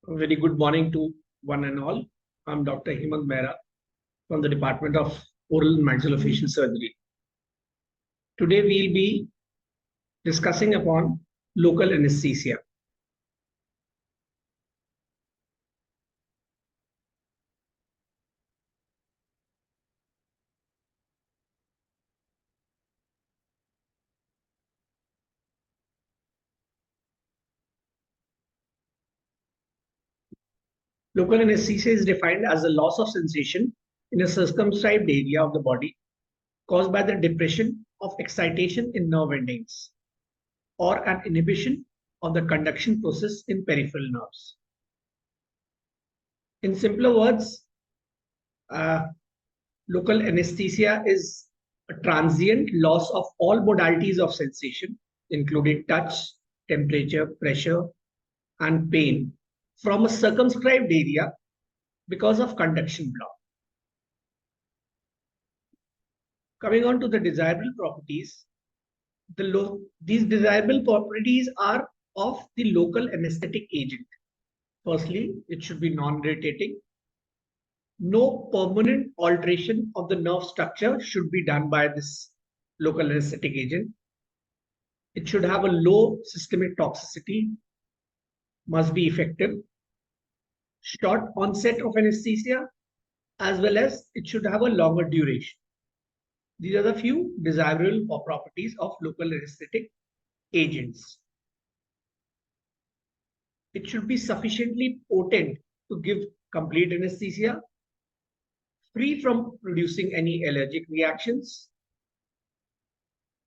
A very good morning to one and all. I'm Dr. Hemant Mehra from the Department of Oral and Maxillofacial Surgery. Today we'll be discussing upon local anesthesia. Local anesthesia is defined as the loss of sensation in a circumscribed area of the body caused by the depression of excitation in nerve endings or an inhibition of the conduction process in peripheral nerves. In simpler words, local anesthesia is a transient loss of all modalities of sensation, including touch, temperature, pressure, and pain from a circumscribed area because of conduction block. Coming on to the desirable properties, these desirable properties are of the local anesthetic agent. Firstly, it should be non-irritating. No permanent alteration of the nerve structure should be done by this local anesthetic agent. It should have a low systemic toxicity, must be effective, short onset of anesthesia, as well as it should have a longer duration. These are the few desirable properties of local anesthetic agents. It should be sufficiently potent to give complete anesthesia, free from producing any allergic reactions.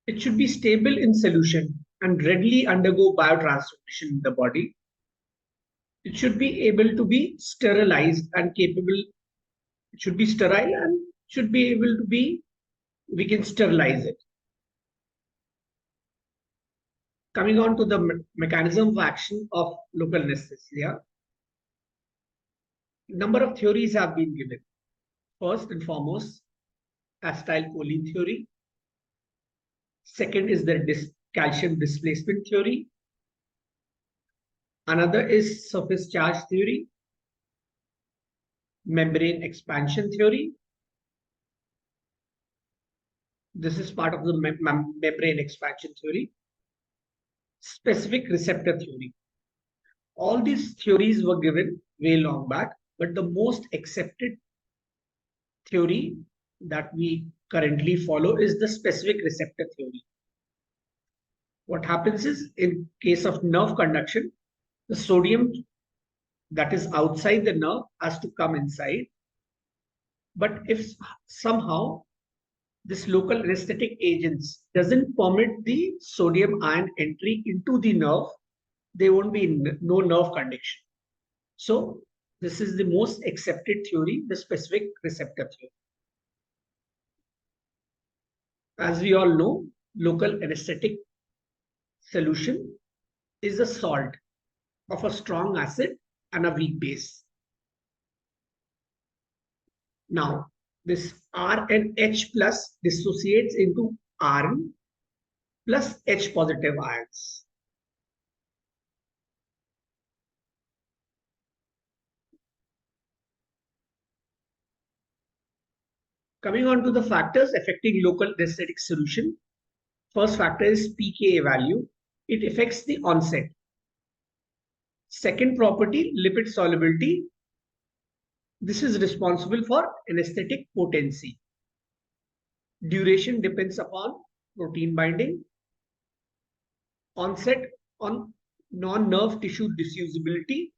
It should be stable in solution and readily undergo biotransformation in the body. It should be able to be sterilized and capable. It should be sterile and should be able to be, we can sterilize it. Coming on to the mechanism of action of local anesthesia, number of theories have been given. First and foremost, acetylcholine theory. Second is the calcium displacement theory. Another is surface charge theory, membrane expansion theory. This is part of the membrane expansion theory. Specific receptor theory. All these theories were given way long back, but the most accepted theory that we currently follow is the specific receptor theory. What happens is, in case of nerve conduction, the sodium that is outside the nerve has to come inside. But if somehow this local anesthetic agents doesn't permit the sodium ion entry into the nerve, there won't be no nerve conduction. So this is the most accepted theory, the specific receptor theory. As we all know, local anesthetic solution is a salt of a strong acid and a weak base. Now, this R and H plus dissociates into Rn plus H positive ions. Coming on to the factors affecting local anesthetic solution. First factor is pKa value. It affects the onset. Second property, lipid solubility. This is responsible for anesthetic potency. Duration depends upon protein binding. Onset on non-nerve tissue diffusibility.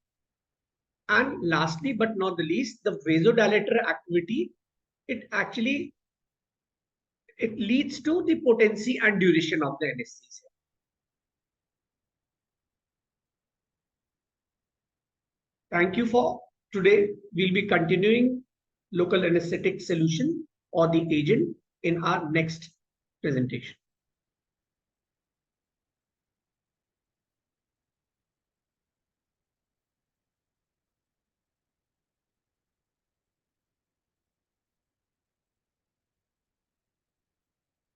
And lastly, but not the least, the vasodilator activity. It leads to the potency and duration of the anesthesia. Thank you for today. We'll be continuing local anesthetic solution or the agent in our next presentation.